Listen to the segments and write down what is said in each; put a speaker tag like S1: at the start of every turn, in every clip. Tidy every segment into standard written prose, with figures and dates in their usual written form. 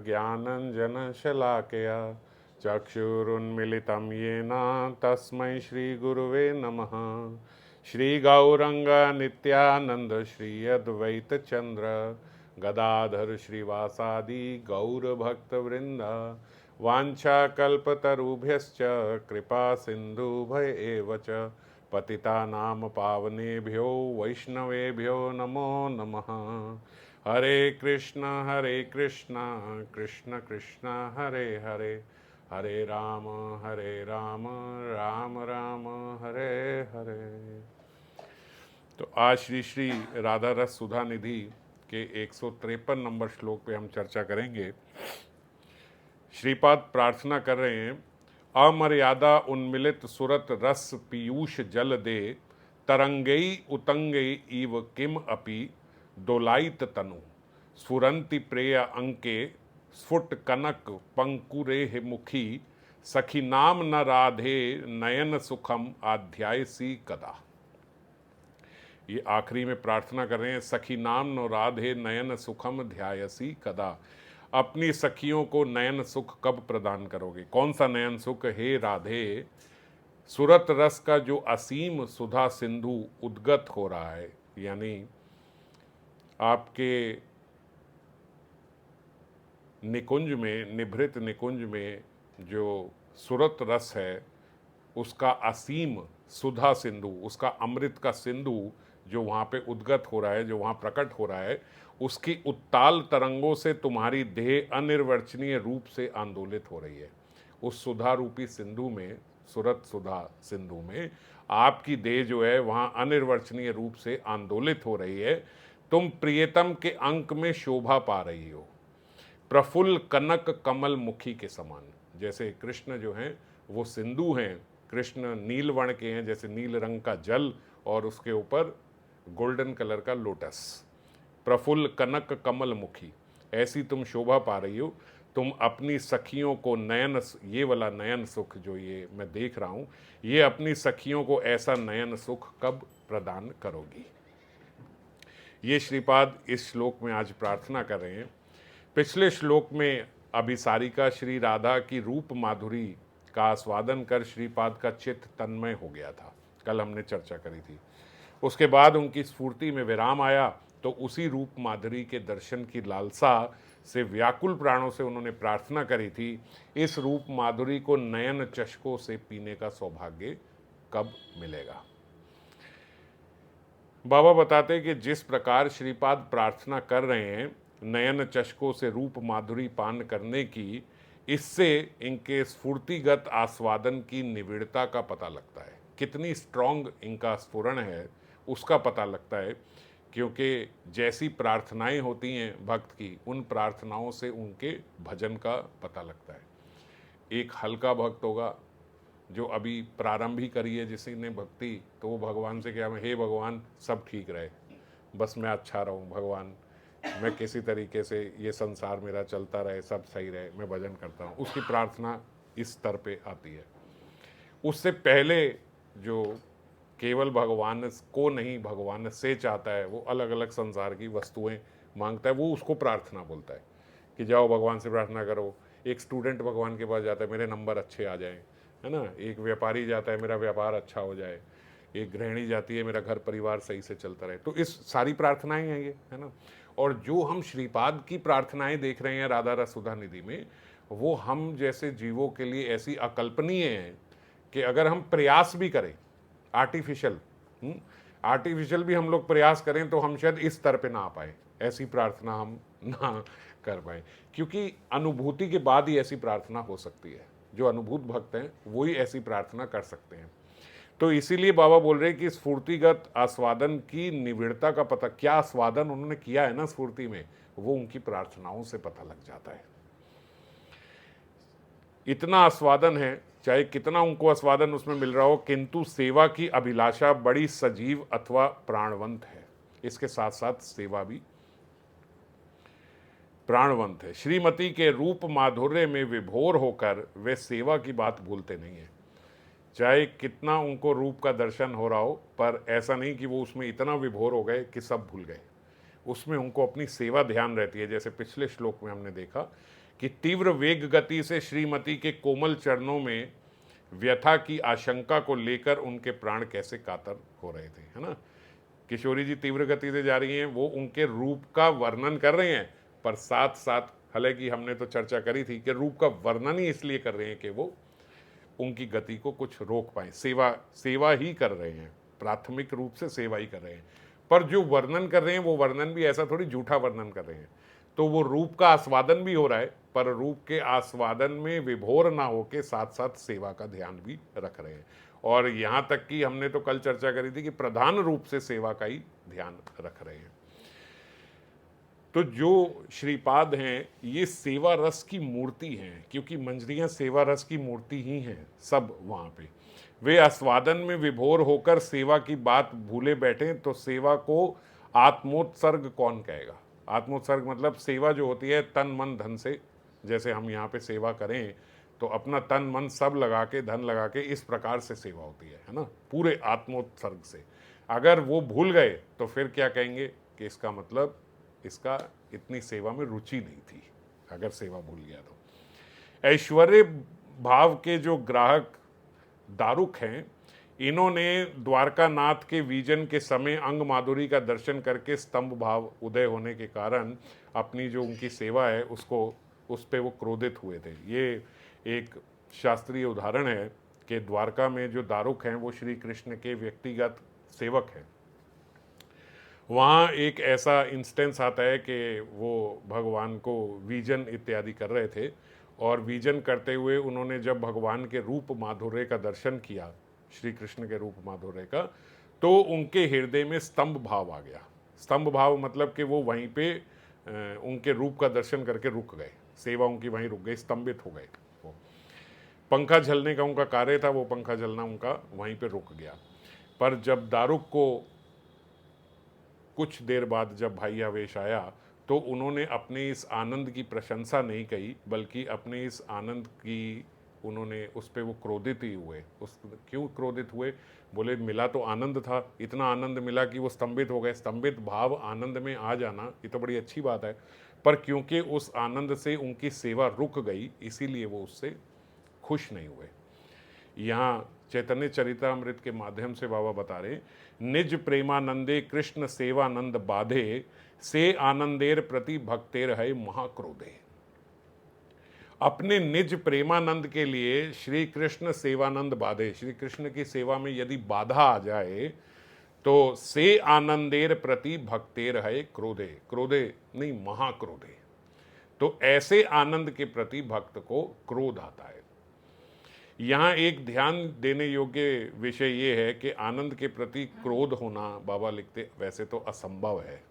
S1: ज्ञानञ्जनशलाकया चक्षुरुन्मिलितं येन तस्मै श्रीगुरुवे नमः। श्रीगौरंग नित्यानंद श्री अद्वैत चंद्र गदाधर श्रीवासादि गौरभक्तवृंद वाञ्छाकल्पतरुभ्यश्च कृपा सिन्धुभय एव च पतितानां पावनेभ्यो वैष्णवेभ्यो नमो नमः। हरे कृष्ण कृष्ण कृष्ण हरे हरे, हरे राम राम राम हरे हरे। तो आज श्री श्री राधा रस सुधा निधि के 153 नंबर श्लोक पे हम चर्चा करेंगे। श्रीपाद प्रार्थना कर रहे हैं, अमर्यादा उन्मिलित सुरत रस पीयूष जल दे, तरंगई उतंगई इव किम अपि दोलायित तनु, स्फुरंति प्रेय अंके स्फुट कनक पंकुरे मुखी, सखी नाम न राधे नयन सुखम आध्यायसी कदा। ये आखिरी में प्रार्थना कर रहे हैं, सखी नाम न राधे नयन सुखम ध्यायसी कदा। अपनी सखियों को नयन सुख कब प्रदान करोगे? कौन सा नयन सुख? हे राधे, सुरत रस का जो असीम सुधा सिंधु उद्गत हो रहा है, यानी आपके निकुंज में, निभृत निकुंज में जो सुरत रस है, उसका असीम सुधा सिंधु, उसका अमृत का सिंधु जो वहाँ पे उद्गत हो रहा है, जो वहाँ प्रकट हो रहा है, उसकी उत्ताल तरंगों से तुम्हारी देह अनिर्वचनीय रूप से आंदोलित हो रही है। उस सुधा रूपी सिंधु में, सुरत सुधा सिंधु में आपकी देह जो है वहाँ अनिर्वचनीय रूप से आंदोलित हो रही है। तुम प्रियतम के अंक में शोभा पा रही हो, प्रफुल्ल कनक कमल मुखी के समान। जैसे कृष्ण जो हैं वो सिंधु हैं, कृष्ण नील वर्ण के हैं, जैसे नील रंग का जल और उसके ऊपर गोल्डन कलर का लोटस। प्रफुल्ल कनक कमल मुखी, ऐसी तुम शोभा पा रही हो। तुम अपनी सखियों को नयन, ये वाला नयन सुख जो ये मैं देख रहा हूँ, ये अपनी सखियों को ऐसा नयन सुख कब प्रदान करोगी? ये श्रीपाद इस श्लोक में आज प्रार्थना कर रहे हैं। पिछले श्लोक में अभिसारिका श्री राधा की रूप माधुरी का आस्वादन कर श्रीपाद का चित्त तन्मय हो गया था, कल हमने चर्चा करी थी। उसके बाद उनकी स्फूर्ति में विराम आया, तो उसी रूप माधुरी के दर्शन की लालसा से व्याकुल प्राणों से उन्होंने प्रार्थना करी थी, इस रूप माधुरी को नयन चषकों से पीने का सौभाग्य कब मिलेगा? बाबा बताते कि जिस प्रकार श्रीपाद प्रार्थना कर रहे हैं नयन चषकों से रूप माधुरी पान करने की, इससे इनके स्फूर्तिगत आस्वादन की निविड़ता का पता लगता है, कितनी स्ट्रॉन्ग इनका स्फुरण है उसका पता लगता है। क्योंकि जैसी प्रार्थनाएं होती हैं भक्त की, उन प्रार्थनाओं से उनके भजन का पता लगता है। एक हल्का भक्त होगा जो अभी प्रारंभ ही करी है जिसी ने भक्ति, तो वो भगवान से क्या, हे भगवान सब ठीक रहे, बस मैं अच्छा रहूं, भगवान मैं किसी तरीके से ये संसार मेरा चलता रहे, सब सही रहे, मैं भजन करता हूँ, उसकी प्रार्थना इस स्तर पे आती है। उससे पहले जो केवल भगवान को नहीं, भगवान से चाहता है, वो अलग अलग संसार की वस्तुएं मांगता है, वो उसको प्रार्थना बोलता है कि जाओ भगवान से प्रार्थना करो। एक स्टूडेंट भगवान के पास जाता है, मेरे नंबर अच्छे आ जाएं, है ना। एक व्यापारी जाता है, मेरा व्यापार अच्छा हो जाए। एक गृहिणी जाती है, मेरा घर परिवार सही से चलता रहे। तो इस सारी प्रार्थनाएं हैं ये, है ना। और जो हम श्रीपाद की प्रार्थनाएं देख रहे हैं राधा रस सुधा निधि में, वो हम जैसे जीवों के लिए ऐसी अकल्पनीय हैं कि अगर हम प्रयास भी करें, आर्टिफिशियल भी हम लोग प्रयास करें, तो हम शायद इस स्तर पे ना आ पाए, ऐसी प्रार्थना हम ना कर पाए। क्योंकि अनुभूति के बाद ही ऐसी प्रार्थना हो सकती है। जो अनुभूत भक्त हैं वो ही ऐसी प्रार्थना कर सकते हैं। तो इसीलिए बाबा बोल रहे हैं कि स्फूर्तिगत आस्वादन की निविड़ता का पता, क्या आस्वादन उन्होंने किया है ना स्फूर्ति में, वो उनकी प्रार्थनाओं से पता लग जाता है। इतना आस्वादन है, चाहे कितना उनको आस्वादन उसमें मिल रहा हो, किंतु सेवा की अभिलाषा बड़ी सजीव अथवा प्राणवंत है। इसके साथ साथ सेवा भी प्राणवंत है। श्रीमती के रूप माधुर्य में विभोर होकर वे सेवा की बात भूलते नहीं है। चाहे कितना उनको रूप का दर्शन हो रहा हो, पर ऐसा नहीं कि वो उसमें इतना विभोर हो गए कि सब भूल गए। उसमें उनको अपनी सेवा ध्यान रहती है। जैसे पिछले श्लोक में हमने देखा कि तीव्र वेग गति से श्रीमती के कोमल चरणों में व्यथा की आशंका को लेकर उनके प्राण कैसे कातर हो रहे थे, है ना। किशोरी जी तीव्र गति से जा रही हैं, वो उनके रूप का वर्णन कर रहे हैं, पर साथ साथ, हालांकि हमने तो चर्चा करी थी कि रूप का वर्णन ही इसलिए कर रहे हैं कि वो उनकी गति को कुछ रोक पाए, सेवा ही कर रहे हैं, प्राथमिक रूप से सेवा ही कर रहे हैं। पर जो वर्णन कर रहे हैं वो वर्णन भी ऐसा थोड़ी झूठा वर्णन कर रहे हैं, तो वो रूप का आस्वादन भी हो रहा है, पर रूप के आस्वादन में विभोर ना होके साथ साथ सेवा का ध्यान भी रख रहे हैं। और यहाँ तक कि हमने तो कल चर्चा करी थी कि प्रधान रूप से सेवा का ही ध्यान रख रहे हैं। तो जो श्रीपाद हैं ये सेवा रस की मूर्ति हैं, क्योंकि मंजरियां सेवा रस की मूर्ति ही हैं सब वहाँ पे। वे आस्वादन में विभोर होकर सेवा की बात भूले बैठे तो सेवा को आत्मोत्सर्ग कौन कहेगा। आत्मोत्सर्ग मतलब सेवा जो होती है तन मन धन से, जैसे हम यहाँ पे सेवा करें तो अपना तन मन सब लगा के, धन लगा के, इस प्रकार से सेवा होती है ना, पूरे आत्मोत्सर्ग से। अगर वो भूल गए तो फिर क्या कहेंगे कि इसका मतलब इसका इतनी सेवा में रुचि नहीं थी, अगर सेवा भूल गया तो। ऐश्वर्य भाव के जो ग्राहक दारुक हैं, इन्होंने द्वारका नाथ के विजन के समय अंग माधुरी का दर्शन करके स्तंभ भाव उदय होने के कारण अपनी जो उनकी सेवा है उसको, उस पर वो क्रोधित हुए थे। ये एक शास्त्रीय उदाहरण है कि द्वारका में जो दारुक हैं वो श्री कृष्ण के व्यक्तिगत सेवक हैं। वहाँ एक ऐसा इंस्टेंस आता है कि वो भगवान को विजन इत्यादि कर रहे थे, और विजन करते हुए उन्होंने जब भगवान के रूप माधुर्य का दर्शन किया, श्री कृष्ण के रूप माधुर्य का, तो उनके हृदय में स्तंभ भाव आ गया। स्तंभ भाव मतलब कि वो वहीं पे उनके रूप का दर्शन करके रुक गए, सेवा उनकी वहीं रुक गई, स्तंभित हो गए। वो पंखा झलने का उनका कार्य था, वो पंखा झलना उनका वहीं पे रुक गया। पर जब दारुक को कुछ देर बाद जब भाई आवेश आया तो उन्होंने अपने इस आनंद की प्रशंसा नहीं कही, बल्कि अपने इस आनंद की उन्होंने उस पर वो क्रोधित ही हुए। उस क्यों क्रोधित हुए? बोले मिला तो आनंद था, इतना आनंद मिला कि वो स्तंभित हो गए। स्तंभित भाव आनंद में आ जाना ये तो बड़ी अच्छी बात है, पर क्योंकि उस आनंद से उनकी सेवा रुक गई इसीलिए वो उससे खुश नहीं हुए। यहाँ चैतन्य चरितामृत के माध्यम से बाबा बता रहे, निज प्रेमानंदे कृष्ण सेवानंद बाधे से आनंदेर प्रति भक्तेर है महाक्रोधे। अपने निज प्रेमानंद के लिए श्री कृष्ण सेवानंद बाधे, श्री कृष्ण की सेवा में यदि बाधा आ जाए तो से आनंदेर प्रति भक्तेर है क्रोधे, क्रोधे नहीं महाक्रोधे। तो ऐसे आनंद के प्रति भक्त को क्रोध आता है। यहाँ एक ध्यान देने योग्य विषय ये है कि आनंद के प्रति क्रोध होना, बाबा लिखते, वैसे तो असंभव है,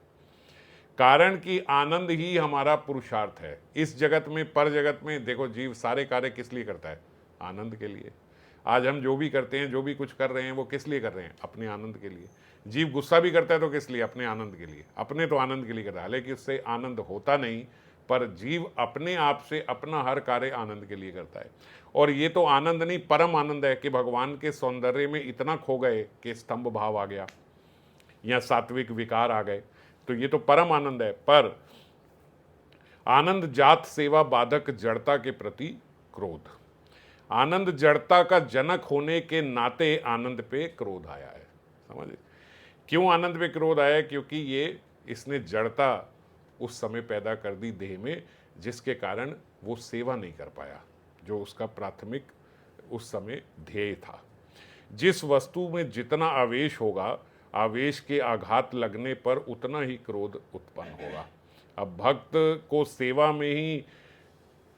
S1: कारण कि आनंद ही हमारा पुरुषार्थ है इस जगत में। पर जगत में देखो, जीव सारे कार्य किस लिए करता है? आनंद के लिए। आज हम जो भी करते हैं, जो भी कुछ कर रहे हैं, वो किस लिए कर रहे हैं? अपने आनंद के लिए। जीव गुस्सा भी करता है तो किस लिए? अपने आनंद के लिए। अपने तो आनंद के लिए कर रहा है, लेकिन उससे आनंद होता नहीं, पर जीव अपने आप से अपना हर कार्य आनंद के लिए करता है। और ये तो आनंद नहीं, परम आनंद है कि भगवान के सौंदर्य में इतना खो गए कि स्तंभ भाव आ गया या सात्विक विकार आ गए, तो ये तो परम आनंद है। पर आनंद जात सेवा बाधक जड़ता के प्रति क्रोध, आनंद जड़ता का जनक होने के नाते आनंद पे क्रोध आया है। समझे क्यों आनंद पे क्रोध आया? क्योंकि ये इसने जड़ता उस समय पैदा कर दी देह में, जिसके कारण वो सेवा नहीं कर पाया जो उसका प्राथमिक उस समय ध्येय था। जिस वस्तु में जितना आवेश होगा, आवेश के आघात लगने पर उतना ही क्रोध उत्पन्न होगा। अब भक्त को सेवा में ही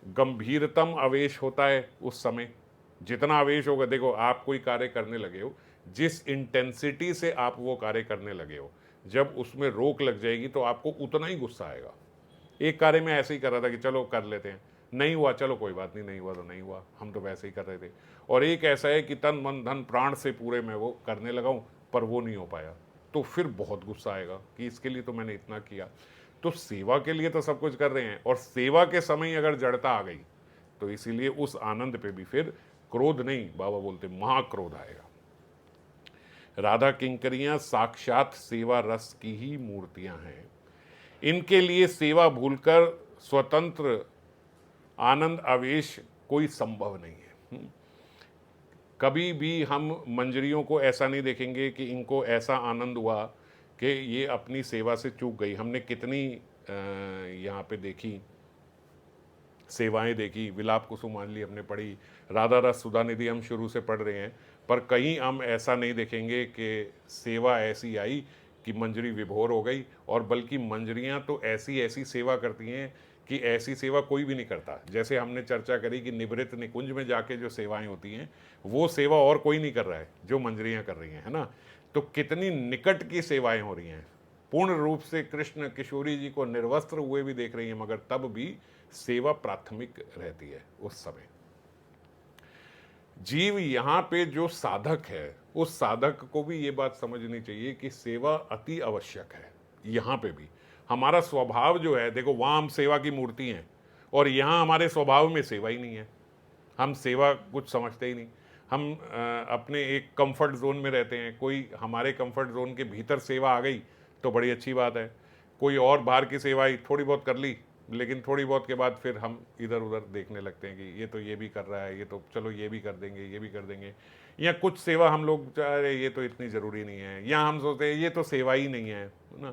S1: गंभीरतम आवेश होता है। उस समय जितना आवेश होगा, देखो आप कोई कार्य करने लगे हो, जिस इंटेंसिटी से आप वो कार्य करने लगे हो, जब उसमें रोक लग जाएगी तो आपको उतना ही गुस्सा आएगा। एक कार्य में ऐसे ही कर रहा था कि चलो कर लेते हैं, नहीं हुआ, चलो कोई बात नहीं, नहीं हुआ तो नहीं हुआ, हम तो वैसे ही कर रहे थे। और एक ऐसा है कि तन मन धन प्राण से पूरे मैं वो करने लगा हूँ, पर वो नहीं हो पाया, तो फिर बहुत गुस्सा आएगा कि इसके लिए तो मैंने इतना किया। तो सेवा के लिए तो सब कुछ कर रहे हैं, और सेवा के समय अगर जड़ता आ गई तो इसीलिए उस आनंद पे भी फिर क्रोध नहीं, बाबा बोलते महाक्रोध आएगा। राधा किंकरियां साक्षात सेवा रस की ही मूर्तियां हैं। इनके लिए सेवा भूलकर स्वतंत्र आनंद आवेश कोई संभव नहीं है। कभी भी हम मंजरियों को ऐसा नहीं देखेंगे कि इनको ऐसा आनंद हुआ कि ये अपनी सेवा से चूक गई। हमने कितनी यहाँ पे देखी सेवाएं देखी, विलाप कुसुमांजलि हमने पढ़ी, राधा रस सुधा निधि हम शुरू से पढ़ रहे हैं, पर कहीं हम ऐसा नहीं देखेंगे कि सेवा ऐसी आई कि मंजरी विभोर हो गई। और बल्कि मंजरियां तो ऐसी ऐसी सेवा करती हैं कि ऐसी सेवा कोई भी नहीं करता। जैसे हमने चर्चा करी कि निभृत निकुंज में जाके जो सेवाएं होती हैं वो सेवा और कोई नहीं कर रहा है जो मंजरियां कर रही हैं, है ना। तो कितनी निकट की सेवाएं हो रही हैं, पूर्ण रूप से कृष्ण किशोरी जी को निर्वस्त्र हुए भी देख रही हैं, मगर तब भी सेवा प्राथमिक रहती है उस समय। जीव यहाँ पे जो साधक है उस साधक को भी ये बात समझनी चाहिए कि सेवा अति आवश्यक है। यहाँ पे भी हमारा स्वभाव जो है, देखो वहाँ हम सेवा की मूर्ति हैं और यहाँ हमारे स्वभाव में सेवा ही नहीं है। हम सेवा कुछ समझते ही नहीं। हम अपने एक कंफर्ट जोन में रहते हैं। कोई हमारे कंफर्ट जोन के भीतर सेवा आ गई तो बड़ी अच्छी बात है। कोई और बाहर की सेवा ही थोड़ी बहुत कर ली, लेकिन थोड़ी बहुत के बाद फिर हम इधर उधर देखने लगते हैं कि ये तो ये भी कर रहा है, ये तो चलो ये भी कर देंगे, ये भी कर देंगे। या कुछ सेवा हम लोग अरे ये तो इतनी ज़रूरी नहीं है, या हम सोचते हैं ये तो सेवा ही नहीं है ना,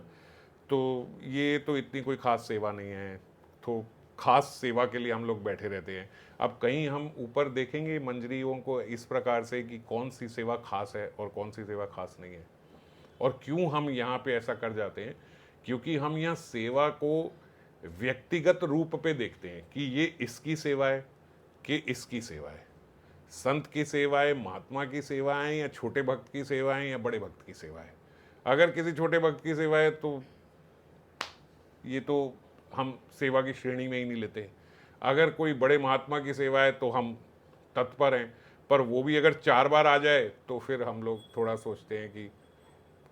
S1: तो ये तो इतनी कोई ख़ास सेवा नहीं है, तो ख़ास सेवा के लिए हम लोग बैठे रहते हैं। अब कहीं हम ऊपर देखेंगे मंजरियों को इस प्रकार से कि कौन सी सेवा खास है और कौन सी सेवा खास नहीं है। और क्यों हम यहाँ पे ऐसा कर जाते हैं, क्योंकि हम यहाँ सेवा को व्यक्तिगत रूप पे देखते हैं कि ये इसकी सेवा है कि इसकी सेवा है। संत की सेवा है, महात्मा की सेवा है, या छोटे भक्त की सेवा है, या बड़े भक्त की सेवा है। अगर किसी छोटे भक्त की सेवा है तो ये तो हम सेवा की श्रेणी में ही नहीं लेते। अगर कोई बड़े महात्मा की सेवा है तो हम तत्पर हैं, पर वो भी अगर 4 बार आ जाए तो फिर हम लोग थोड़ा सोचते हैं कि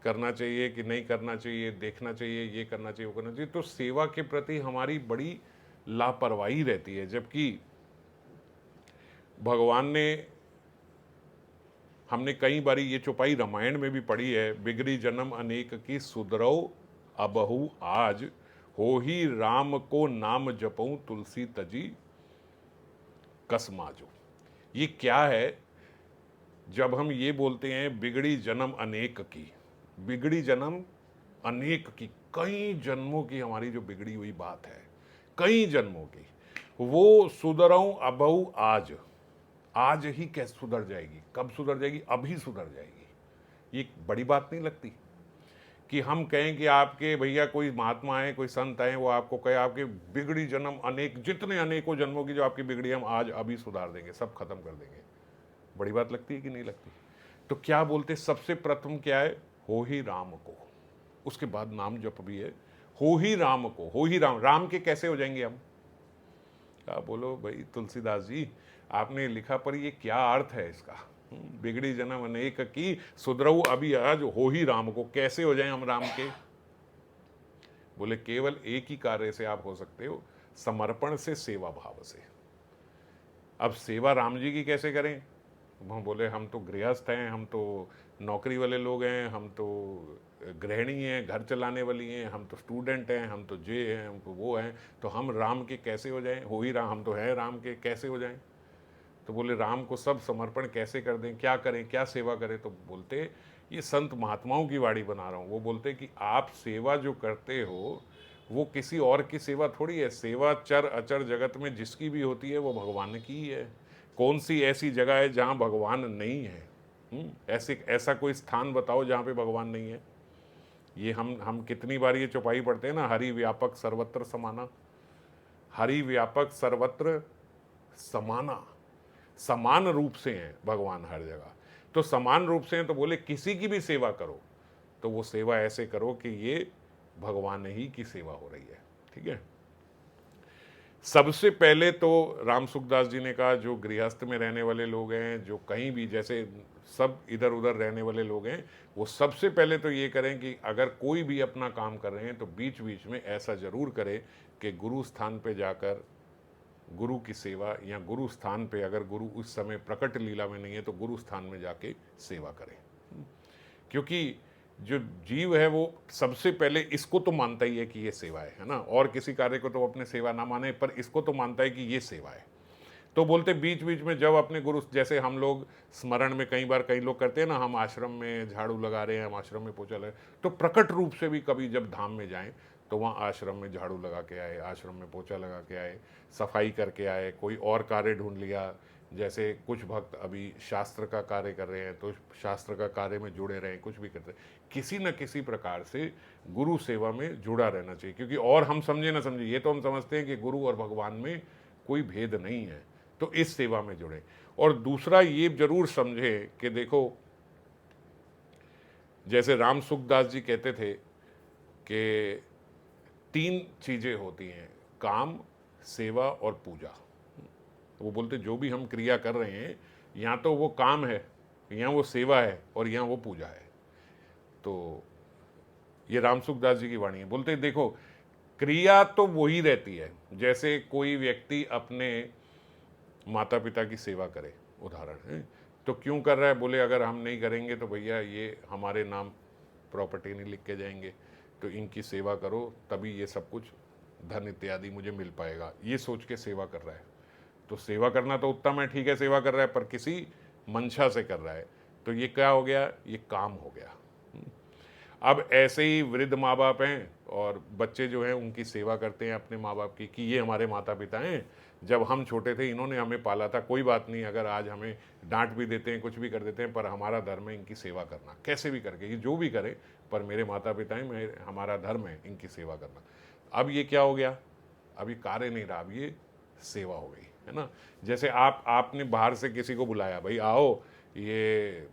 S1: करना चाहिए कि नहीं करना चाहिए, देखना चाहिए, ये करना चाहिए, वो करना चाहिए। तो सेवा के प्रति हमारी बड़ी लापरवाही रहती है। जबकि भगवान ने, हमने कई बारी ये चौपाई रामायण में भी पढ़ी है, बिगड़ी जन्म अनेक की सुधरौ अबहु आज, हो ही राम को नाम जपऊं तुलसी तजी कसमाजो। ये क्या है? जब हम ये बोलते हैं बिगड़ी जन्म अनेक की, बिगड़ी जन्म अनेक की, कई जन्मों की हमारी जो बिगड़ी हुई बात है, कई जन्मों की, वो सुधरऊं अबहु आज, आज ही कैसे सुधर जाएगी? कब सुधर जाएगी? अभी सुधर जाएगी। ये बड़ी बात नहीं लगती कि हम कहें कि आपके भैया कोई महात्मा है, कोई संत है, वो आपको कहे आपके बिगड़ी जन्म अनेक, जितने अनेकों जन्मों की जो आपकी बिगड़ी हम आज अभी सुधार देंगे, सब खत्म कर देंगे। बड़ी बात लगती है कि नहीं लगती? तो क्या बोलते, सबसे प्रथम क्या है? हो ही राम को, उसके बाद नाम जप भी है, हो ही राम को, हो ही राम। राम के कैसे हो जाएंगे हम? क्या बोलो भाई तुलसीदास जी, आपने लिखा, पर ये क्या अर्थ है इसका? बिगड़ी जन्म अनेक की सुधरऊ अभी आज, हो ही राम को। कैसे हो जाए हम राम के? बोले केवल एक ही कार्य से आप हो सकते हो, समर्पण से, सेवा भाव से। अब सेवा राम जी की कैसे करें? हम बोले हम तो गृहस्थ हैं, हम तो नौकरी वाले लोग हैं, हम तो गृहिणी हैं, घर चलाने वाली हैं, हम तो स्टूडेंट हैं, हम तो ये हैं, हम तो वो हैं, तो हम राम के कैसे हो जाएं? हो ही राम, हम तो हैं राम के, कैसे हो जाएं? तो बोले राम को सब समर्पण कैसे कर दें, क्या करें, क्या सेवा करें? तो बोलते, ये संत महात्माओं की वाणी बना रहा हूँ। वो बोलते कि आप सेवा जो करते हो वो किसी और की सेवा थोड़ी है। सेवा चर अचर जगत में जिसकी भी होती है वो भगवान की ही है। कौन सी ऐसी जगह है जहाँ भगवान नहीं है? ऐसे ऐसा कोई स्थान बताओ जहाँ पे भगवान नहीं है। ये हम कितनी बार ये चौपाई पढ़ते हैं ना, हरि व्यापक सर्वत्र समाना, हरि व्यापक सर्वत्र समाना। समान रूप से हैं भगवान हर जगह। तो समान रूप से हैं तो बोले किसी की भी सेवा करो तो वो सेवा ऐसे करो कि ये भगवान ही की सेवा हो रही है। ठीक है। सबसे पहले तो राम सुखदास जी ने कहा, जो गृहस्थ में रहने वाले लोग हैं, जो कहीं भी जैसे सब इधर उधर रहने वाले लोग हैं, वो सबसे पहले तो ये करें कि अगर कोई भी अपना काम कर रहे हैं तो बीच बीच में ऐसा जरूर करें कि गुरु स्थान पे जाकर गुरु की सेवा, या गुरु स्थान पे अगर गुरु उस समय प्रकट लीला में नहीं है तो गुरु स्थान में जाके सेवा करें। क्योंकि जो जीव है वो सबसे पहले इसको तो मानता ही है कि ये सेवा है ना, और किसी कार्य को तो अपने सेवा ना माने, पर इसको तो मानता है कि ये सेवा है। तो बोलते बीच बीच में जब अपने गुरु, जैसे हम लोग स्मरण में कई बार कई लोग करते हैं ना, हम आश्रम में झाड़ू लगा रहे हैं, हम आश्रम में पोछा लगा, तो प्रकट रूप से भी कभी जब धाम में जाएं तो वहाँ आश्रम में झाड़ू लगा के आए, आश्रम में पोछा लगा के आए, सफाई करके आए, कोई और कार्य ढूंढ लिया। जैसे कुछ भक्त अभी शास्त्र का कार्य कर रहे हैं तो शास्त्र का कार्य में जुड़े रहें, कुछ भी करते हैं, किसी न किसी प्रकार से गुरु सेवा में जुड़ा रहना चाहिए। क्योंकि और हम समझे ना समझे, ये तो हम समझते हैं कि गुरु और भगवान में कोई भेद नहीं है, तो इस सेवा में जुड़े। और दूसरा ये जरूर समझे कि देखो, जैसे राम सुखदास जी कहते थे कि 3 चीजें होती हैं, काम, सेवा और पूजा। वो बोलते जो भी हम क्रिया कर रहे हैं, यहाँ तो वो काम है, यहाँ वो सेवा है, और यहाँ वो पूजा है। तो ये राम सुखदास जी की वाणी है। बोलते देखो, क्रिया तो वही रहती है, जैसे कोई व्यक्ति अपने माता पिता की सेवा करे, उदाहरण है, तो क्यों कर रहा है? बोले अगर हम नहीं करेंगे तो भैया ये हमारे नाम प्रॉपर्टी नहीं लिख के जाएंगे, तो इनकी सेवा करो तभी ये सब कुछ धन इत्यादि मुझे मिल पाएगा, ये सोच के सेवा कर रहा है। तो सेवा करना तो उत्तम है, ठीक है, सेवा कर रहा है, पर किसी मंशा से कर रहा है, तो ये क्या हो गया? ये काम हो गया। अब ऐसे ही वृद्ध माँ बाप हैं और बच्चे जो हैं उनकी सेवा करते हैं अपने माँ बाप की, कि ये हमारे माता पिता हैं, जब हम छोटे थे इन्होंने हमें पाला था, कोई बात नहीं अगर आज हमें डांट भी देते हैं, कुछ भी कर देते हैं, पर हमारा धर्म है इनकी सेवा करना, कैसे भी करके, ये जो भी करे, पर मेरे माता पिता हैं, मेरे हमारा धर्म है इनकी सेवा करना। अब ये क्या हो गया? अब ये कार्य नहीं रहा, अब ये सेवा हो गई, है ना। जैसे आपने बाहर से किसी को बुलाया, भाई आओ, ये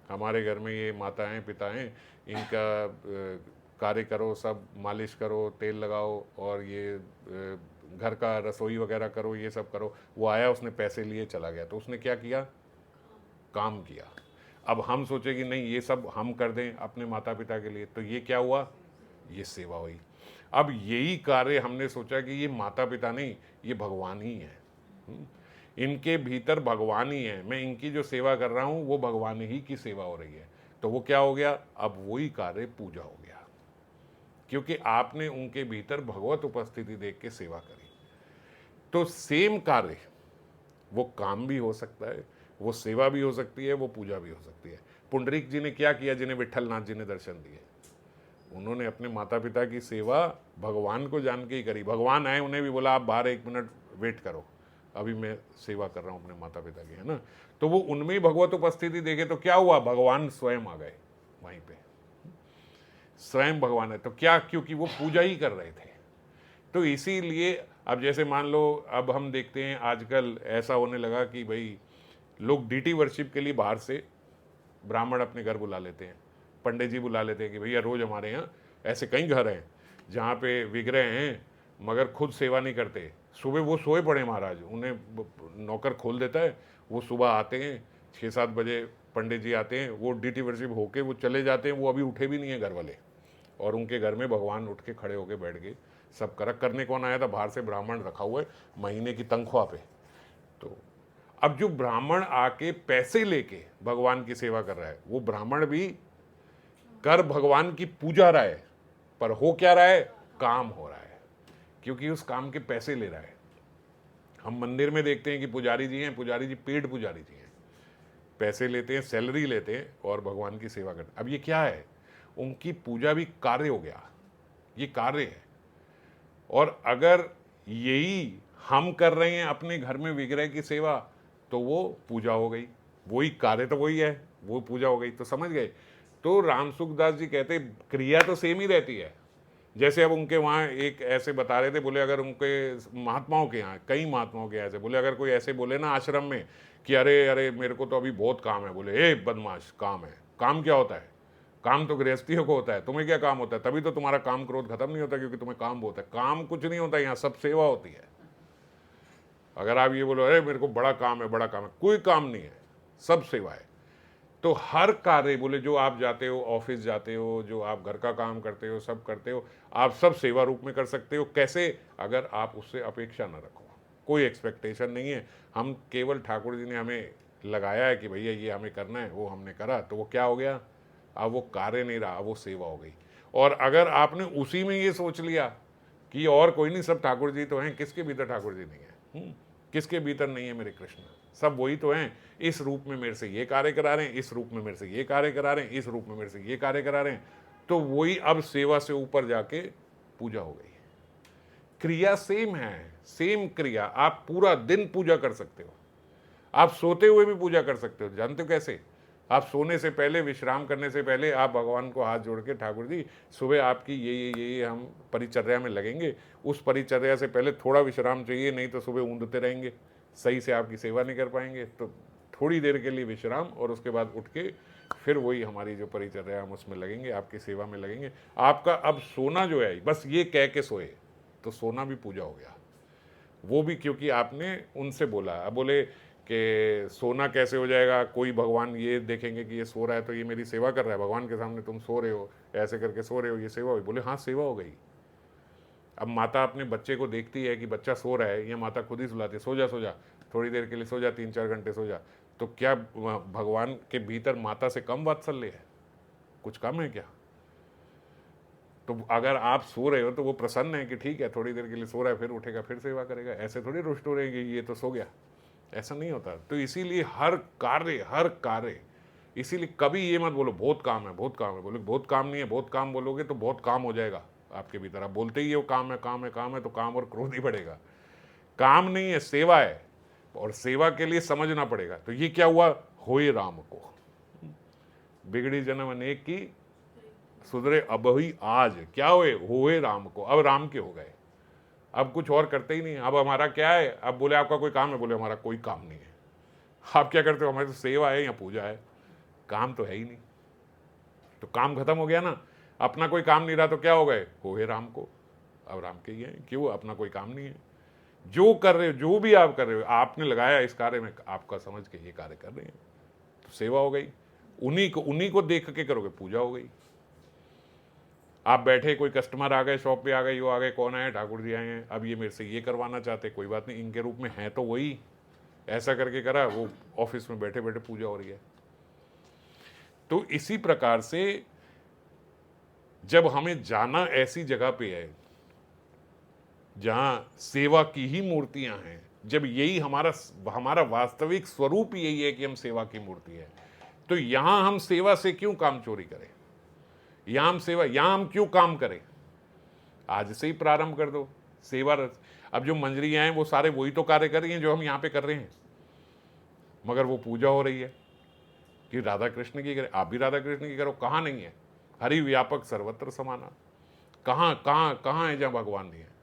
S1: हमारे घर में ये माता हैं पिता हैं, इनका कार्य करो, सब मालिश करो, तेल लगाओ, और ये घर का रसोई वगैरह करो, ये सब करो। वो आया, उसने पैसे लिए, चला गया, तो उसने क्या किया? काम किया। अब हम सोचे कि नहीं ये सब हम कर दें अपने माता पिता के लिए, तो ये क्या हुआ? ये सेवा हुई। अब यही कार्य हमने सोचा कि ये माता पिता नहीं, ये भगवान ही है, इनके भीतर भगवान ही है, मैं इनकी जो सेवा कर रहा हूं वो भगवान ही की सेवा हो रही है। तो वो क्या हो गया? अब वही कार्य पूजा हो गया, क्योंकि आपने उनके भीतर भगवत उपस्थिति देख के सेवा करी। तो सेम कार्य, वो काम भी हो सकता है, वो सेवा भी हो सकती है, वो पूजा भी हो सकती है। पुंडरीक जी ने क्या किया जिन्हें विट्ठल नाथ जी ने दर्शन दिए? उन्होंने अपने माता पिता की सेवा भगवान को जान के ही करी। भगवान आए, उन्हें भी बोला आप बाहर 1 मिनट वेट करो, अभी मैं सेवा कर रहा हूं अपने माता पिता की, है ना। तो वो उनमें ही भगवत उपस्थिति देखे तो क्या हुआ? भगवान स्वयं आ गए वहीं पे, स्वयं भगवान है। तो क्या? क्योंकि वो पूजा ही कर रहे थे। तो इसीलिए अब जैसे मान लो, अब हम देखते हैं आजकल ऐसा होने लगा कि भाई लोग डीटी वर्शिप के लिए बाहर से ब्राह्मण अपने घर बुला लेते हैं, पंडित जी बुला लेते हैं कि भैया रोज हमारे यहाँ, ऐसे कई घर हैं जहाँ पे विग्रह हैं मगर खुद सेवा नहीं करते। सुबह वो सोए पड़े महाराज, उन्हें नौकर खोल देता है, वो सुबह आते हैं 6-7 बजे, पंडित जी आते हैं, वो डीटी वर्शिप होके वो चले जाते हैं, वो अभी उठे भी नहीं है घर वाले, और उनके घर में भगवान उठ के खड़े होके बैठ गए। सब करने कौन आया था? बाहर से ब्राह्मण रखा हुआ है महीने की तनख्वाह पे। तो अब जो ब्राह्मण आके पैसे लेके भगवान की सेवा कर रहा है, वो ब्राह्मण भी कर भगवान की पूजा रहा है, पर हो क्या रहा है? काम हो रहा है, क्योंकि उस काम के पैसे ले रहा है। हम मंदिर में देखते हैं कि पुजारी जी हैं, पुजारी जी पेड पुजारी जी हैं, पैसे लेते हैं, सैलरी लेते हैं और भगवान की सेवा करते हैं। अब ये क्या है? उनकी पूजा भी कार्य हो गया, ये कार्य है। और अगर यही हम कर रहे हैं अपने घर में विग्रह की सेवा, तो वो पूजा हो गई, वही कार्य तो वही है, वो पूजा हो गई। तो समझ गए? तो राम सुखदास जी कहते क्रिया तो सेम ही रहती है। जैसे अब उनके वहाँ एक ऐसे बता रहे थे, बोले अगर उनके महात्माओं के यहाँ, कई महात्माओं के यहाँ ऐसे बोले, अगर कोई ऐसे बोले ना आश्रम में कि अरे अरे मेरे को तो अभी बहुत काम है, बोले ए बदमाश, काम है? काम क्या होता है? काम तो गृहस्थियों को होता है, तुम्हें क्या काम होता है? तभी तो तुम्हारा काम क्रोध खत्म नहीं होता, क्योंकि तुम्हें काम बहुत है। काम कुछ नहीं होता, यहाँ सब सेवा होती है। अगर आप ये बोलो अरे मेरे को बड़ा काम है, बड़ा काम है, कोई काम नहीं है, सब सेवा है। तो हर कार्य, बोले जो आप जाते हो, ऑफिस जाते हो, जो आप घर का काम करते हो, सब करते हो, आप सब सेवा रूप में कर सकते हो। कैसे? अगर आप उससे अपेक्षा ना रखो, कोई एक्सपेक्टेशन नहीं है। हम केवल ठाकुर जी ने हमें लगाया है कि भैया ये हमें करना है, वो हमने करा, तो वो क्या हो गया? अब वो कार्य नहीं रहा, वो सेवा हो गई। और अगर आपने उसी में ये सोच लिया कि और कोई नहीं, सब ठाकुर जी तो हैं, किसके भीतर ठाकुर जी नहीं है? किसके भीतर नहीं है मेरे कृष्ण? सब वही तो हैं, इस रूप में मेरे से ये कार्य करा रहे हैं, इस रूप में मेरे से ये कार्य करा रहे हैं, इस रूप में मेरे से ये कार्य करा रहे हैं। तो वही अब सेवा से ऊपर जाके पूजा हो गई। क्रिया सेम है, सेम क्रिया। आप पूरा दिन पूजा कर सकते हो, आप सोते हुए भी पूजा कर सकते हो। जानते हो कैसे? आप सोने से पहले, विश्राम करने से पहले आप भगवान को हाथ जोड़ के, ठाकुर जी सुबह आपकी ये हम परिचर्या में लगेंगे, उस परिचर्या से पहले थोड़ा विश्राम चाहिए, नहीं तो सुबह ऊँधते रहेंगे, सही से आपकी सेवा नहीं कर पाएंगे। तो थोड़ी देर के लिए विश्राम, और उसके बाद उठ के फिर वही हमारी जो परिचर्या हम उसमें लगेंगे, आपकी सेवा में लगेंगे। आपका अब सोना जो है, बस ये कह के सोए तो सोना भी पूजा हो गया। वो भी क्योंकि आपने उनसे बोला। अब बोले कि सोना कैसे हो जाएगा, कोई भगवान ये देखेंगे कि ये सो रहा है तो ये मेरी सेवा कर रहा है, भगवान के सामने तुम सो रहे हो, ऐसे करके सो रहे हो, ये सेवा हुई? बोले हाँ, सेवा हो गई। अब माता अपने बच्चे को देखती है कि बच्चा सो रहा है, या माता खुद ही सुलाती है, सो जा सो जा, थोड़ी देर के लिए सो जा, 3-4 घंटे सो जा। तो क्या भगवान के भीतर माता से कम वात्सल्य है? कुछ कम है क्या? तो अगर आप सो रहे हो तो वो प्रसन्न है कि ठीक है, थोड़ी देर के लिए सो रहा है, फिर उठेगा, फिर सेवा करेगा। ऐसे थोड़ी रुष्ट हो रहेगी ये तो सो गया, ऐसा नहीं होता। तो इसीलिए हर कार्य, इसीलिए कभी ये मत बोलो बहुत काम है, बहुत काम है। बोलो बहुत काम नहीं है, बहुत काम बोलोगे तो बहुत काम हो जाएगा आपके भीतर। आप बोलते ही हो काम है, काम है, काम है, तो काम और क्रोध ही बढ़ेगा। काम नहीं है, सेवा है, और सेवा के लिए समझना पड़ेगा। तो ये क्या हुआ? होए राम को, बिगड़ी जन्म अनेक की, सुधरे अब ही आज। क्या होए राम को, अब राम के हो गए, अब कुछ और करते ही नहीं। अब हमारा क्या है? अब बोले आपका कोई काम है, बोले हमारा कोई काम नहीं है। आप क्या करते हो? हमारी तो सेवा है या पूजा है, काम तो है ही नहीं। तो काम खत्म हो गया ना, अपना कोई काम नहीं रहा, तो क्या हो गए? होए राम को, अब राम के ही हैं। क्यों? अपना कोई काम नहीं है। जो कर रहे हो, जो भी आप कर रहे हो, आपने लगाया इस कार्य में, आपका समझ के ये कार्य कर रहे हैं, तो सेवा हो गई। उन्हीं को देख के करोगे, पूजा हो गई। आप बैठे, कोई कस्टमर आ गए, शॉप पे आ गए, वो आ गए, कौन आए? ठाकुर जी आए हैं, अब ये मेरे से ये करवाना चाहते, कोई बात नहीं, इनके रूप में है तो वही, ऐसा करके करा, वो ऑफिस में बैठे बैठे पूजा हो रही है। तो इसी प्रकार से जब हमें जाना ऐसी जगह पे है जहां सेवा की ही मूर्तियां हैं, जब यही हमारा वास्तविक स्वरूप यही है कि हम सेवा की मूर्ति है, तो यहां हम सेवा से क्यों काम चोरी करें? यहां हम क्यों काम करें? आज से ही प्रारंभ कर दो सेवा रस। अब जो मंजरियां हैं वो सारे वही तो कार्य कर रही हैं जो हम यहां पे कर रहे हैं, मगर वो पूजा हो रही है कि राधा कृष्ण की करें। आप भी राधा कृष्ण की करो, कहाँ नहीं है? हरि व्यापक सर्वत्र समाना, कहाँ कहाँ कहाँ है जहाँ भगवान नहीं है?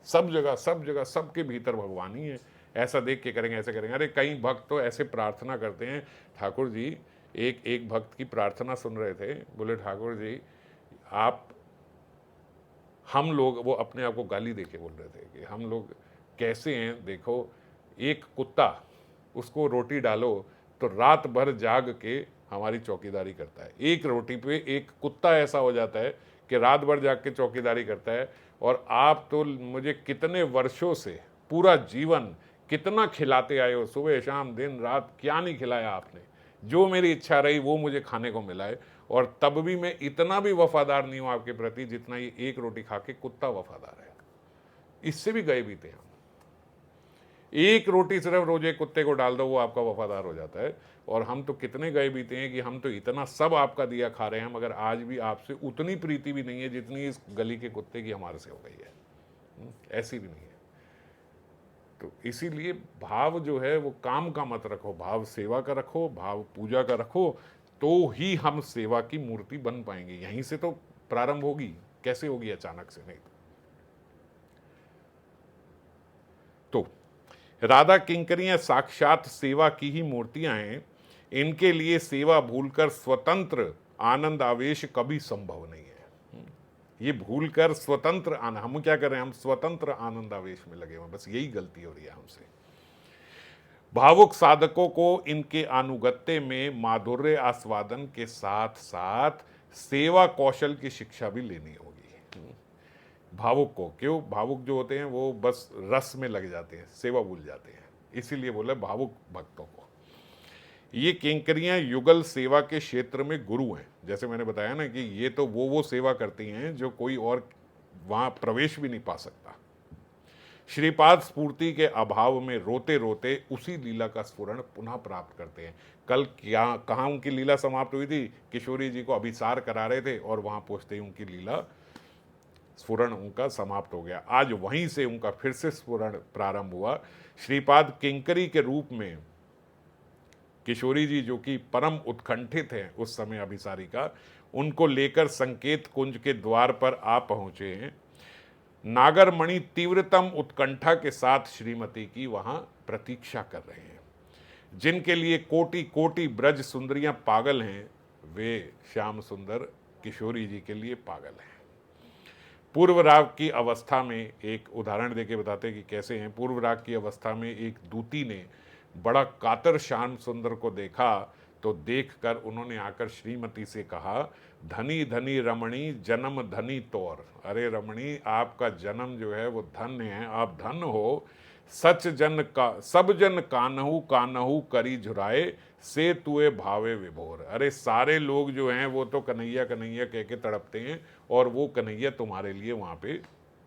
S1: सब जगह, सब जगह, सबके भीतर भगवान ही है। ऐसा देख के करेंगे, ऐसे करेंगे। अरे कई भक्त तो ऐसे प्रार्थना करते हैं, ठाकुर जी, एक भक्त की प्रार्थना सुन रहे थे, बोले ठाकुर जी आप, हम लोग, वो अपने आप को गाली देके बोल रहे थे कि हम लोग कैसे हैं, देखो एक कुत्ता, उसको रोटी डालो तो रात भर जाग के हमारी चौकीदारी करता है। एक रोटी पे एक कुत्ता ऐसा हो जाता है कि रात भर जाग के चौकीदारी करता है। और आप तो मुझे कितने वर्षों से, पूरा जीवन कितना खिलाते आए हो, सुबह शाम दिन रात, क्या नहीं खिलाया आपने? जो मेरी इच्छा रही वो मुझे खाने को मिला है, और तब भी मैं इतना भी वफादार नहीं हूं आपके प्रति जितना ये एक रोटी खा के कुत्ता वफादार है। इससे भी गए बीते हम। एक रोटी सिर्फ रोज एक कुत्ते को डाल दो, वो आपका वफादार हो जाता है। और हम तो कितने गए बीते हैं कि हम तो इतना सब आपका दिया खा रहे हैं, मगर आज भी आपसे उतनी प्रीति भी नहीं है जितनी इस गली के कुत्ते की हमारे से हो गई है। ऐसी भी नहीं है। तो इसीलिए भाव जो है वो काम का मत रखो, भाव सेवा का रखो, भाव पूजा का रखो, तो ही हम सेवा की मूर्ति बन पाएंगे। यहीं से तो प्रारंभ होगी, कैसे होगी अचानक से? नहीं। तो राधा किंकरियां साक्षात सेवा की ही मूर्तियां हैं। इनके लिए सेवा भूलकर स्वतंत्र आनंद आवेश कभी संभव नहीं है। ये भूलकर स्वतंत्र हम क्या कर रहे हैं? हम स्वतंत्र आनंद आवेश में लगे हुए, बस यही गलती हो रही है हमसे। भावुक साधकों को इनके अनुगत्य में माधुर्य आस्वादन के साथ साथ सेवा कौशल की शिक्षा भी लेनी होगी। भावुक को, क्यों? भावुक जो होते हैं वो बस रस में लग जाते हैं, सेवा भूल जाते हैं। इसीलिए बोले भावुक भक्तों को। ये किंकरियां युगल सेवा के क्षेत्र में गुरु हैं। जैसे मैंने बताया ना कि ये तो वो सेवा करती हैं जो कोई और वहां प्रवेश भी नहीं पा सकता। श्रीपाद स्फूर्ति के अभाव में रोते रोते उसी लीला का स्फुरण पुनः प्राप्त करते हैं। कल क्या कहाँ उनकी लीला समाप्त हुई थी? किशोरी जी को अभिसार करा रहे थे और वहां पहुंचते ही उनकी लीला स्फुरण उनका समाप्त हो गया। आज वहीं से उनका फिर से स्फुरण प्रारंभ हुआ। श्रीपाद किंकरी के रूप में किशोरी जी, जो कि परम उत्कंठित हैं उस समय अभिसारी का, उनको लेकर संकेत कुंज के द्वार पर आ पहुंचे हैं। नागरमणि तीव्रतम उत्कंठा के साथ श्रीमती की वहां प्रतीक्षा कर रहे हैं। जिनके लिए कोटि कोटि ब्रज सुंदरियां पागल हैं, वे श्याम सुंदर किशोरी जी के लिए पागल हैं। पूर्व राग की अवस्था में, एक उदाहरण देके बताते कि कैसे हैं। पूर्व राग की अवस्था में एक दूती ने बड़ा कातर श्याम सुंदर को देखा, तो देखकर उन्होंने आकर श्रीमती से कहा, धनी धनी रमणी जन्म धनी तौर। अरे रमणी, आपका जन्म जो है वो धन है, आप धन हो। सच जन का सब जन कानहु कानहु करी झुराए, से तुए भावे विभोर। अरे सारे लोग जो हैं वो तो कन्हैया कन्हैया कह के तड़पते हैं, और वो कन्हैया तुम्हारे लिए वहां पे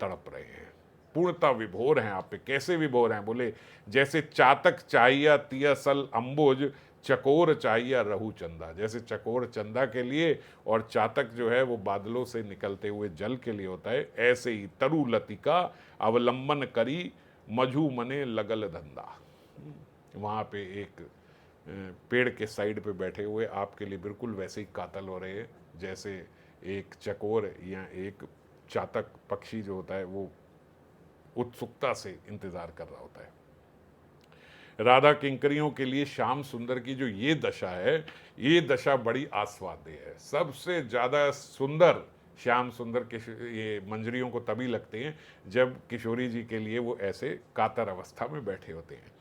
S1: तड़प रहे हैं। पूर्णता विभोर हैं आप पे। कैसे विभोर हैं? बोले जैसे चातक चाहिया तियसल अंबुज, चकोर चाहिया रहु चंदा। जैसे चकोर चंदा के लिए और चातक जो है वो बादलों से निकलते हुए जल के लिए होता है, ऐसे ही तरु लतिका अवलंबन करी, मझू मने लगल धंधा। वहाँ पे एक पेड़ के साइड पे बैठे हुए आपके लिए बिल्कुल वैसे ही कातल हो रहे हैं जैसे एक चकोर या एक चातक पक्षी जो होता है वो उत्सुकता से इंतजार कर रहा होता है। राधा किंकरियों के लिए श्याम सुंदर की जो ये दशा है, ये दशा बड़ी आस्वाद्य है। सबसे ज़्यादा सुंदर श्याम सुंदर के ये मंजरियों को तभी लगते हैं जब किशोरी जी के लिए वो ऐसे कातर अवस्था में बैठे होते हैं।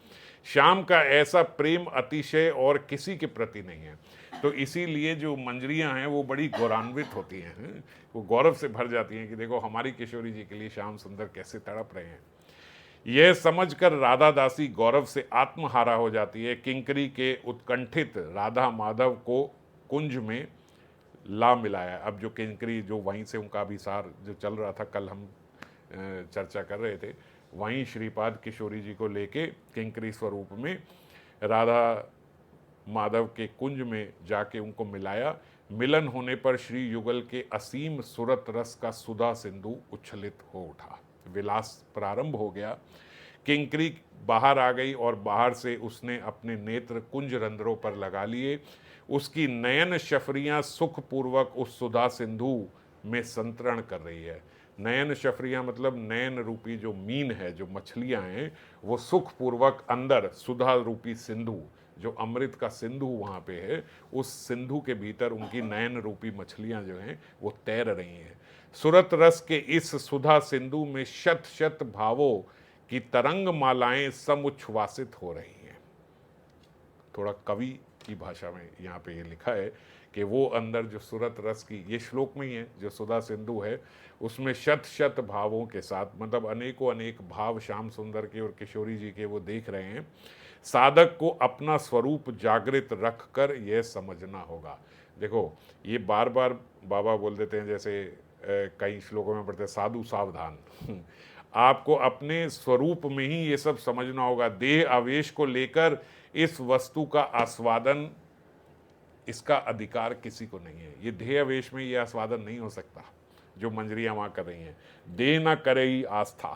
S1: श्याम का ऐसा प्रेम अतिशय और किसी के प्रति नहीं है, तो इसीलिए जो मंजरियां हैं वो बड़ी गौरवान्वित होती हैं, वो गौरव से भर जाती हैं कि देखो हमारी किशोरी जी के लिए श्याम सुंदर कैसे तड़प रहे हैं। यह समझकर राधा दासी गौरव से आत्महारा हो जाती है। किंकरी के उत्कंठित राधा माधव को कुंज में ला मिलाया। अब जो किंकरी, जो वहीं से उनका अभिसार जो चल रहा था, कल हम चर्चा कर रहे थे, वहीं श्रीपाद किशोरी जी को लेके किंकरी स्वरूप में राधा माधव के कुंज में जाके उनको मिलाया। मिलन होने पर श्री युगल के असीम सुरत रस का सुधा सिंधु उच्छलित हो उठा। विलास प्रारंभ हो गया। किंकरी बाहर आ गई और बाहर से उसने अपने नेत्र कुंज रंध्रों पर लगा लिए। उसकी नयन शफरियां सुखपूर्वक उस सुधा सिंधु में संतरण कर रही है। नयन शफरियां मतलब नयन रूपी जो मीन है, जो मछलियां हैं, वो सुखपूर्वक अंदर सुधा रूपी सिंधु, जो अमृत का सिंधु वहाँ पे है, उस सिंधु के भीतर उनकी नयन रूपी मछलियाँ जो हैं वो तैर रही हैं। सुरत रस के इस सुधा सिंधु में शत शत भावों की तरंग मालाएं समुच्छ्वासित हो रही हैं। थोड़ा कवि की भाषा में यहाँ पे ये लिखा है कि वो अंदर जो सुरत रस की, ये श्लोक में ही है, जो सुधा सिंधु है उसमें शत शत भावों के साथ, मतलब अनेकों अनेक भाव श्याम सुंदर के और किशोरी जी के वो देख रहे हैं। साधक को अपना स्वरूप जागृत रखकर यह समझना होगा। देखो ये बार बार बाबा बोल देते हैं, जैसे कई श्लोकों में पढ़ते हैं, साधु सावधान। आपको अपने स्वरूप में ही ये सब समझना होगा। देह आवेश को लेकर इस वस्तु का आस्वादन, इसका अधिकार किसी को नहीं है। ये देह आवेश में ये आस्वादन नहीं हो सकता जो मंजरियां वहां कर रही हैं। देह न करे ही आस्था,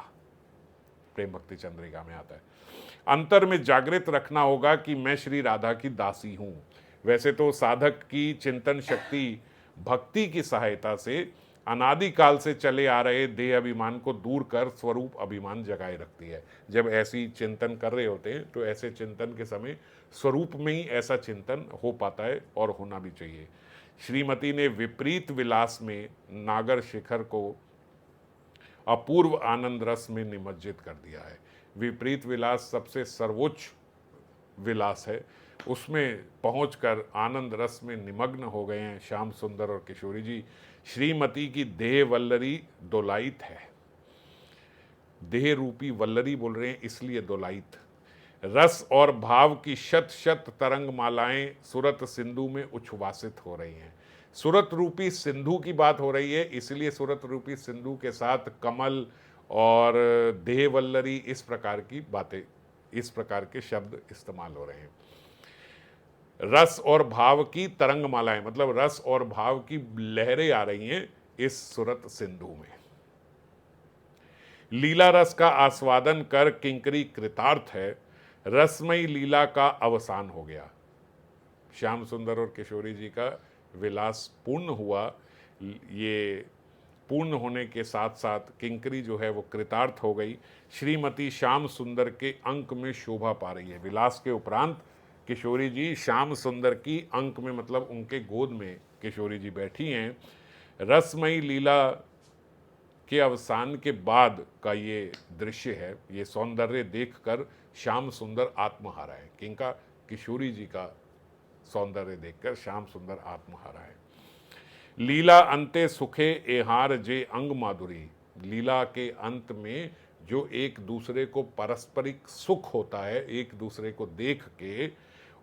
S1: प्रेम भक्ति चंद्रिका में आता है। अंतर में जागृत रखना होगा कि मैं श्री राधा की दासी हूं। वैसे तो साधक की चिंतन शक्ति भक्ति की सहायता से अनादिकाल से चले आ रहे देह अभिमान को दूर कर स्वरूप अभिमान जगाए रखती है। जब ऐसी चिंतन कर रहे होते हैं तो ऐसे चिंतन के समय स्वरूप में ही ऐसा चिंतन हो पाता है और होना भी चाहिए। श्रीमती ने विपरीत विलास में नागर शिखर को अपूर्व आनंद रस में निमज्जित कर दिया है। विपरीत विलास सबसे सर्वोच्च विलास है, उसमें पहुंचकर आनंद रस में निमग्न हो गए हैं श्याम सुंदर और किशोरी जी। श्रीमती की देह वल्लरी दोलायित है। देह रूपी वल्लरी बोल रहे हैं इसलिए दोलायित। रस और भाव की शत शत तरंग मालाएं सुरत सिंधु में उच्छ्वासित हो रही हैं। सुरत रूपी सिंधु की बात हो रही है, इसलिए सुरत रूपी सिंधु के साथ कमल और देहवल्लरी इस प्रकार की बातें, इस प्रकार के शब्द इस्तेमाल हो रहे हैं। रस और भाव की तरंग मालाएं मतलब रस और भाव की लहरें आ रही हैं इस सुरत सिंधु में। लीला रस का आस्वादन कर किंकरी कृतार्थ है, रसमयी लीला का अवसान हो गया। श्याम सुंदर और किशोरी जी का विलास पूर्ण हुआ। ये पूर्ण होने के साथ साथ किंकरी जो है वो कृतार्थ हो गई। श्रीमती श्याम सुंदर के अंक में शोभा पा रही है। विलास के उपरांत किशोरी जी श्याम सुंदर की अंक में मतलब उनके गोद में किशोरी जी बैठी हैं। रसमयी लीला के अवसान के बाद का ये दृश्य है। ये सौंदर्य देखकर श्याम सुंदर आत्महारा है। किनका? किशोरी जी का सौंदर्य देखकर श्याम सुंदर आत्महारा है। लीला अंते सुखे एहार जे अंग माधुरी। लीला के अंत में जो एक दूसरे को पारस्परिक सुख होता है, एक दूसरे को देख के,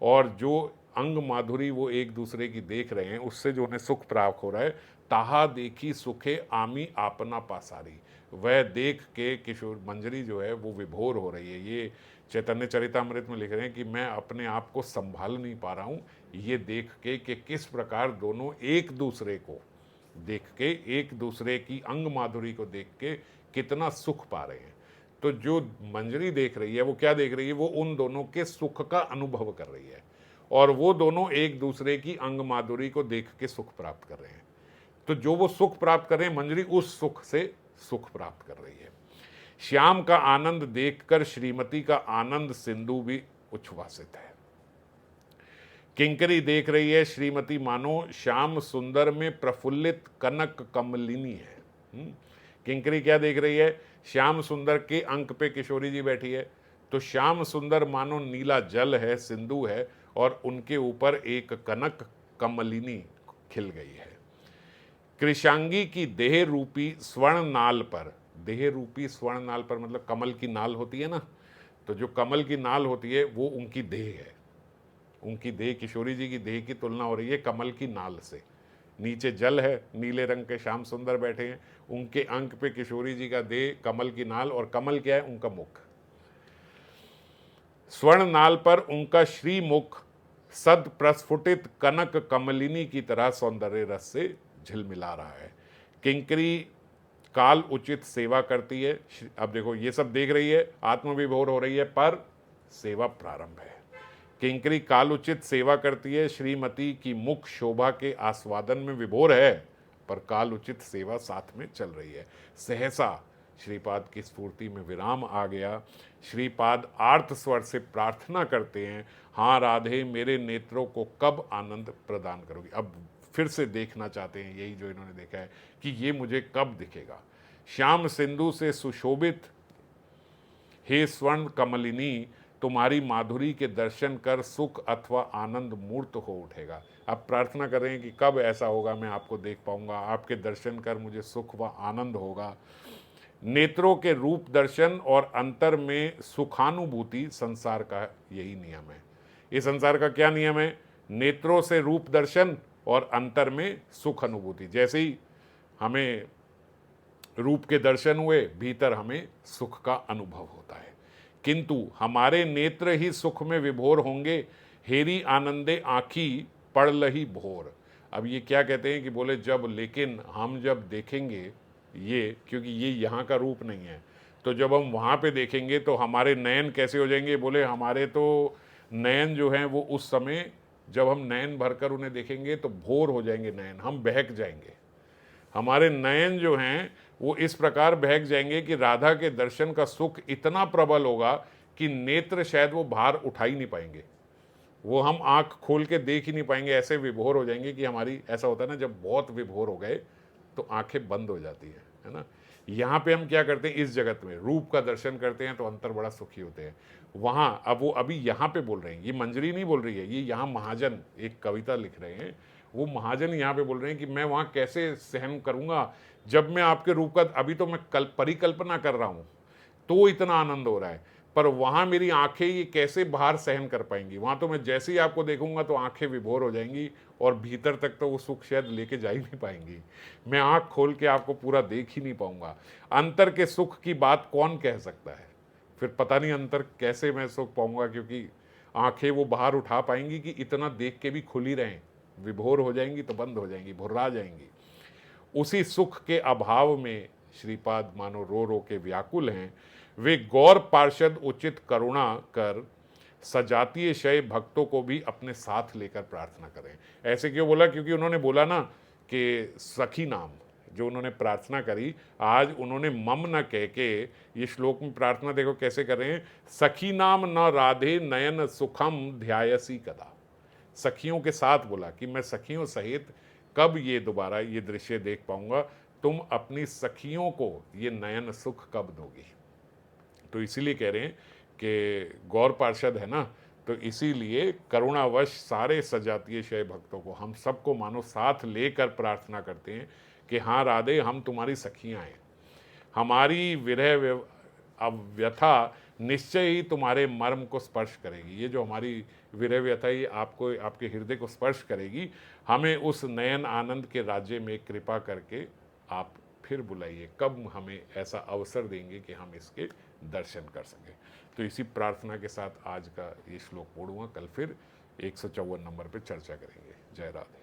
S1: और जो अंग माधुरी वो एक दूसरे की देख रहे हैं, उससे जो उन्हें सुख प्राप्त हो रहा है, ताहा देखी सुखे आमी आपना पासारी। वह देख के किशोर मंजरी जो है वो विभोर हो रही है। ये चैतन्य चरितामृत में लिख रहे हैं कि मैं अपने आप को संभाल नहीं पा रहा हूँ, ये देख के कि किस प्रकार दोनों एक दूसरे को देख के, एक दूसरे की अंग माधुरी को देख के कितना सुख पा रहे हैं। तो जो मंजरी देख रही है वो क्या देख रही है? वो उन दोनों के सुख का अनुभव कर रही है, और वो दोनों एक दूसरे की अंग माधुरी को देख के सुख प्राप्त कर रहे हैं। तो जो वो सुख प्राप्त कर रहे हैं, मंजरी उस सुख से सुख प्राप्त कर रही है। श्याम का आनंद देखकर श्रीमती का आनंद सिंधु भी उच्छ्वासित है। किंकरी देख रही है श्रीमती मानो श्याम सुंदर में प्रफुल्लित कनक कमलिनी है। किंकरी क्या देख रही है? श्याम सुंदर के अंक पे किशोरी जी बैठी है, तो श्याम सुंदर मानो नीला जल है, सिंधु है, और उनके ऊपर एक कनक कमलिनी खिल गई है। कृशांगी की देह रूपी स्वर्ण नाल पर, देह रूपी स्वर्ण नाल पर मतलब कमल की नाल होती है ना, तो जो कमल की नाल होती है वो उनकी देह है। उनकी देह, किशोरी जी की देह की तुलना हो रही है कमल की नाल से। नीचे जल है, नीले रंग के श्याम सुंदर बैठे हैं, उनके अंक पे किशोरी जी का देह कमल की नाल, और कमल क्या है? उनका मुख। स्वर्ण नाल पर उनका श्रीमुख सद प्रस्फुटित कनक कमलिनी की तरह सौंदर्य रस से झिलमिला रहा है। किंकरी काल उचित सेवा करती है। अब देखो ये सब देख रही है, आत्मविभोर हो रही है, पर सेवा प्रारंभ है। किंकरी काल उचित सेवा करती है। श्रीमती की मुख शोभा के आस्वादन में विभोर है, पर काल उचित सेवा साथ में चल रही है। सहसा श्रीपाद की स्फूर्ति में विराम आ गया। श्रीपाद आर्त स्वर से प्रार्थना करते हैं, हाँ राधे, मेरे नेत्रों को कब आनंद प्रदान करोगी। अब फिर से देखना चाहते हैं, यही जो इन्होंने देखा है कि ये मुझे कब दिखेगा। श्याम सिंधु से सुशोभित हे स्वर्ण कमलिनी, तुम्हारी माधुरी के दर्शन कर सुख अथवा आनंद मूर्त हो उठेगा। अब प्रार्थना कर रहे हैं कि कब ऐसा होगा, मैं आपको देख पाऊंगा, आपके दर्शन कर मुझे सुख व आनंद होगा। नेत्रों के रूप दर्शन और अंतर में सुखानुभूति संसार का यही नियम है। ये संसार का क्या नियम है? नेत्रों से रूप दर्शन और अंतर में सुख अनुभूति। जैसे ही हमें रूप के दर्शन हुए, भीतर हमें सुख का अनुभव होता है। किंतु हमारे नेत्र ही सुख में विभोर होंगे, हेरी आनंदे आँखी पड़ लही भोर। अब ये क्या कहते हैं कि बोले जब, लेकिन हम जब देखेंगे ये, क्योंकि ये यहाँ का रूप नहीं है, तो जब हम वहाँ पे देखेंगे तो हमारे नयन कैसे हो जाएंगे? बोले हमारे तो नयन जो हैं वो उस समय जब हम नयन भरकर उन्हें देखेंगे तो भोर हो जाएंगे नयन, हम बहक जाएंगे। हमारे नयन जो हैं वो इस प्रकार बहक जाएंगे कि राधा के दर्शन का सुख इतना प्रबल होगा कि नेत्र शायद वो भार उठा ही नहीं पाएंगे, वो हम आंख खोल के देख ही नहीं पाएंगे, ऐसे विभोर हो जाएंगे कि हमारी, ऐसा होता है ना जब बहुत विभोर हो गए तो आंखें बंद हो जाती है ना। यहाँ पे हम क्या करते हैं, इस जगत में रूप का दर्शन करते हैं तो अंतर बड़ा सुखी होते हैं। वहाँ अब वो अभी यहाँ पे बोल रहे हैं, ये मंजरी नहीं बोल रही है, ये यहाँ महाजन एक कविता लिख रहे हैं, वो महाजन यहाँ पे बोल रहे हैं कि मैं वहाँ कैसे सहन करूँगा जब मैं आपके रूप का, अभी तो मैं परिकल्पना कर रहा हूँ तो इतना आनंद हो रहा है, पर वहाँ मेरी आंखें ये कैसे बाहर सहन कर पाएंगी? वहाँ तो मैं जैसे ही आपको देखूंगा तो आंखें विभोर हो जाएंगी और भीतर तक तो वो सुख शायद लेके जा ही नहीं पाएंगी। मैं आंख खोल के आपको पूरा देख ही नहीं पाऊंगा। अंतर के सुख की बात कौन कह सकता है? फिर पता नहीं अंतर कैसे मैं सुख पाऊंगा, क्योंकि आंखें वो बाहर उठा पाएंगी कि इतना देख के भी खुली रहें? विभोर हो जाएंगी तो बंद हो जाएंगी, भुर्रा जाएंगी। उसी सुख के अभाव में श्रीपाद मानो रो रो के व्याकुल हैं। वे गौर पार्षद उचित करुणा कर सजातीय शय भक्तों को भी अपने साथ लेकर प्रार्थना करें। ऐसे क्यों बोला? क्योंकि उन्होंने बोला ना कि सखी नाम जो उन्होंने प्रार्थना करी, आज उन्होंने मम न कह के ये श्लोक में प्रार्थना देखो कैसे कर रहे हैं, सखी नाम न राधे नयन सुखम ध्यायसी कदा। सखियों के साथ बोला कि मैं सखियों सहित कब ये दोबारा ये दृश्य देख पाऊंगा, तुम अपनी सखियों को ये नयन सुख कब दोगी? तो इसीलिए कह रहे हैं कि गौर पार्षद है ना, तो इसीलिए करुणावश सारे सजातीय शय भक्तों को, हम सबको मानो साथ लेकर प्रार्थना करते हैं कि हाँ राधे, हम तुम्हारी सखियाँ हैं। हमारी विरह अब व्यथा निश्चय ही तुम्हारे मर्म को स्पर्श करेगी। ये जो हमारी विरह व्यथा ये आपको, आपके हृदय को स्पर्श करेगी। हमें उस नयन आनंद के राज्य में कृपा करके आप फिर बुलाइए, कब हमें ऐसा अवसर देंगे कि हम इसके दर्शन कर सकें। तो इसी प्रार्थना के साथ आज का ये श्लोक पूर्ण हुआ। कल फिर 154 नंबर पर चर्चा करेंगे। जय राधे।